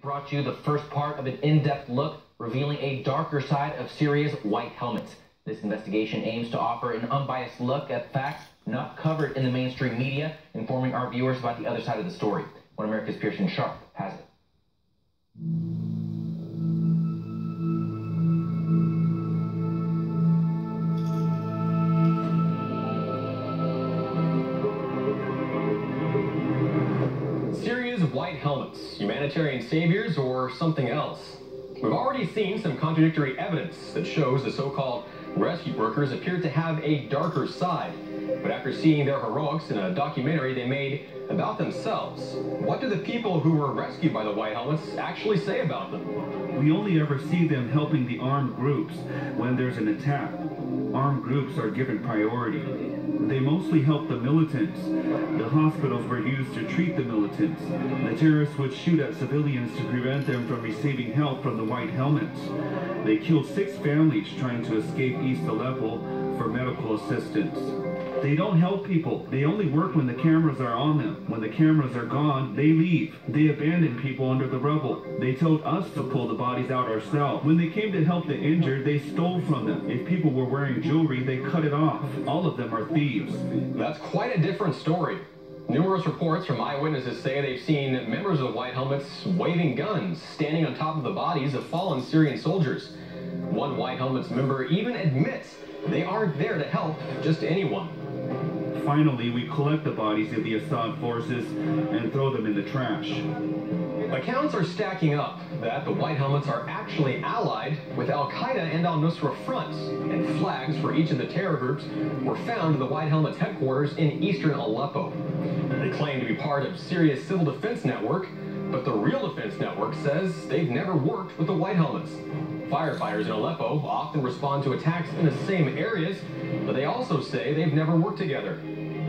Brought you the first part of an in-depth look revealing a darker side of Syria's White Helmets. This investigation aims to offer an unbiased look at facts not covered in the mainstream media, informing our viewers about the other side of the story. One America's Pearson Sharp has it. Syria's White Helmets, humanitarian saviors or something else? We've already seen some contradictory evidence that shows the so-called rescue workers appear to have a darker side. But after seeing their heroics in a documentary they made about themselves, what do the people who were rescued by the White Helmets actually say about them? We only ever see them helping the armed groups when there's an attack. Armed groups are given priority. They mostly help the militants. The hospitals were used to treat the militants. The terrorists would shoot at civilians to prevent them from receiving help from the White Helmets. They killed 6 families trying to escape East Aleppo for medical assistance. They don't help people. They only work when the cameras are on them. When the cameras are gone, they leave. They abandon people under the rubble. They told us to pull the bodies out ourselves. When they came to help the injured, they stole from them. If people were wearing jewelry, they cut it off. All of them are thieves. That's quite a different story. Numerous reports from eyewitnesses say they've seen members of the White Helmets waving guns, standing on top of the bodies of fallen Syrian soldiers. One White Helmets member even admits they aren't there to help just anyone. Finally, we collect the bodies of the Assad forces and throw them in the trash. Accounts are stacking up that the White Helmets are actually allied with Al-Qaeda and al-Nusra fronts, and flags for each of the terror groups were found in the White Helmets headquarters in eastern Aleppo. They claim to be part of Syria's civil defense network, but the real defense network says they've never worked with the White Helmets. Firefighters in Aleppo often respond to attacks in the same areas, but they also say they've never worked together.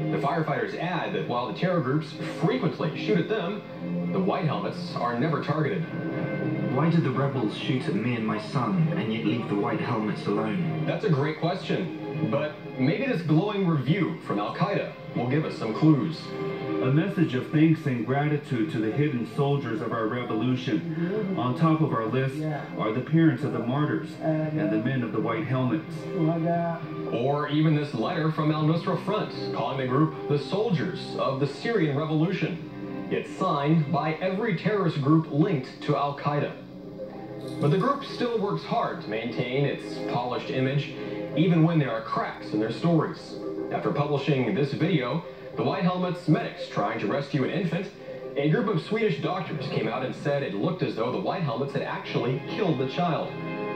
The firefighters add that while the terror groups frequently shoot at them, the White Helmets are never targeted. Why do the rebels shoot at me and my son and yet leave the White Helmets alone? That's a great question, but maybe this glowing review from Al-Qaeda will give us some clues. A message of thanks and gratitude to the hidden soldiers of our revolution. On top of our list are the parents of the martyrs and the men of the White Helmets. Or even this letter from al-Nusra Front, calling the group the soldiers of the Syrian Revolution. It's signed by every terrorist group linked to Al-Qaeda. But the group still works hard to maintain its polished image, even when there are cracks in their stories. After publishing this video, the White Helmets medics trying to rescue an infant, a group of Swedish doctors came out and said it looked as though the White Helmets had actually killed the child.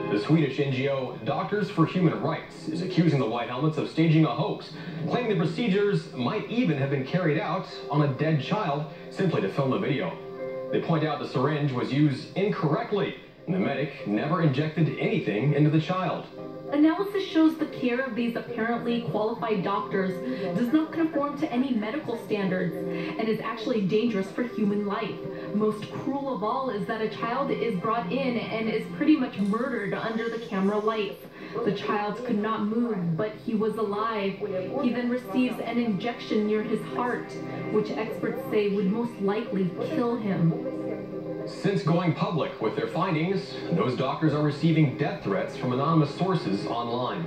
The Swedish NGO Doctors for Human Rights is accusing the White Helmets of staging a hoax, claiming the procedures might even have been carried out on a dead child simply to film the video. They point out the syringe was used incorrectly, and the medic never injected anything into the child. Analysis shows the care of these apparently qualified doctors does not conform to any medical standards and is actually dangerous for human life. Most cruel of all is that a child is brought in and is pretty much murdered under the camera lights. The child could not move, but he was alive. He then receives an injection near his heart, which experts say would most likely kill him. Since going public with their findings, those doctors are receiving death threats from anonymous sources online.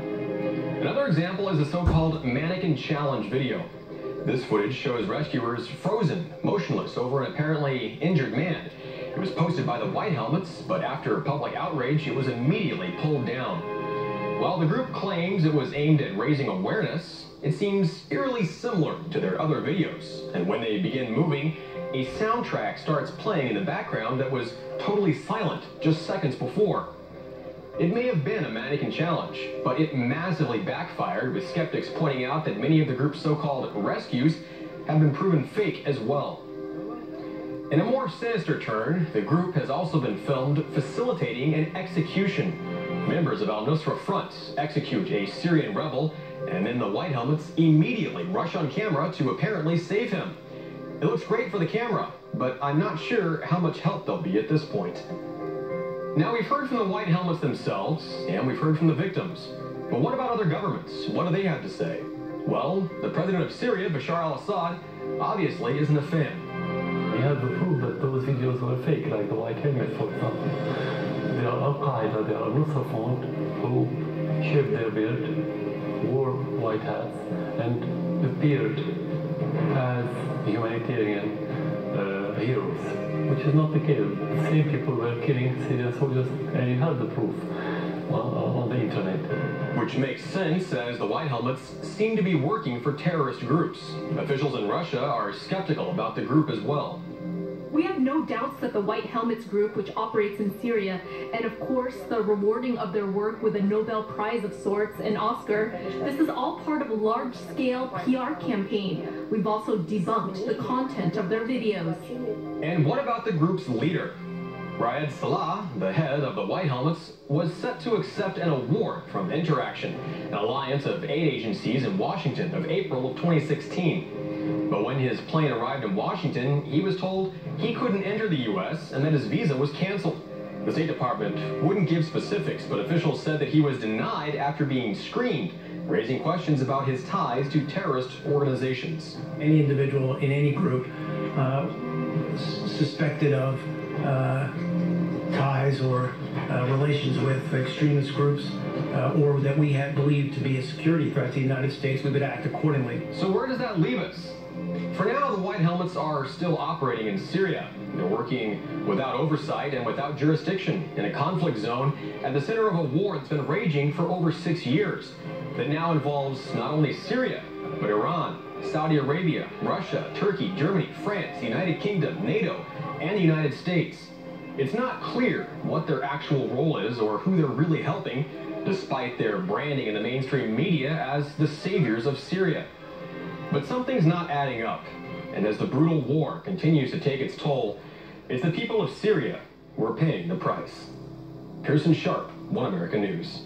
Another example is the so-called mannequin challenge video. This footage shows rescuers frozen, motionless over an apparently injured man. It was posted by the White Helmets, but after public outrage, it was immediately pulled down. While the group claims it was aimed at raising awareness, it seems eerily similar to their other videos, and when they begin moving, a soundtrack starts playing in the background that was totally silent just seconds before. It may have been a mannequin challenge, but it massively backfired, with skeptics pointing out that many of the group's so-called rescues have been proven fake as well. In a more sinister turn, the group has also been filmed facilitating an execution. Members of al-Nusra Front execute a Syrian rebel, and then the White Helmets immediately rush on camera to apparently save him. It looks great for the camera, but I'm not sure how much help they'll be at this point. Now, we've heard from the White Helmets themselves, and we've heard from the victims. But what about other governments? What do they have to say? Well, the president of Syria, Bashar al-Assad, obviously isn't a fan. have the proof that those videos were fake, like the white helmet, for example. There are Al-Qaeda, there are Nusra Front, who shaved their beard, wore white hats, and appeared as humanitarian heroes, which is not the case. The same people were killing Syrian soldiers, and you have the proof on the internet. Which makes sense, as the White Helmets seem to be working for terrorist groups. Officials in Russia are skeptical about the group as well. We have no doubts that the White Helmets group, which operates in Syria, and of course the rewarding of their work with a Nobel Prize of sorts, an Oscar, this is all part of a large-scale PR campaign. We've also debunked the content of their videos. And what about the group's leader? Raed Salah, the head of the White Helmets, was set to accept an award from Interaction, an alliance of aid agencies in Washington, of April of 2016. But when his plane arrived in Washington, he was told he couldn't enter the U.S. and that his visa was canceled. The State Department wouldn't give specifics, but officials said that he was denied after being screened, raising questions about his ties to terrorist organizations. Any individual in any group suspected of ties or relations with extremist groups or that we had believed to be a security threat to the United States, we would act accordingly. So where does that leave us? For now, the White Helmets are still operating in Syria. They're working without oversight and without jurisdiction in a conflict zone at the center of a war that's been raging for over 6 years, that now involves not only Syria, but Iran, Saudi Arabia, Russia, Turkey, Germany, France, the United Kingdom, NATO, and the United States. It's not clear what their actual role is or who they're really helping, despite their branding in the mainstream media as the saviors of Syria. But something's not adding up, and as the brutal war continues to take its toll, it's the people of Syria who are paying the price. Pearson Sharp, One America News.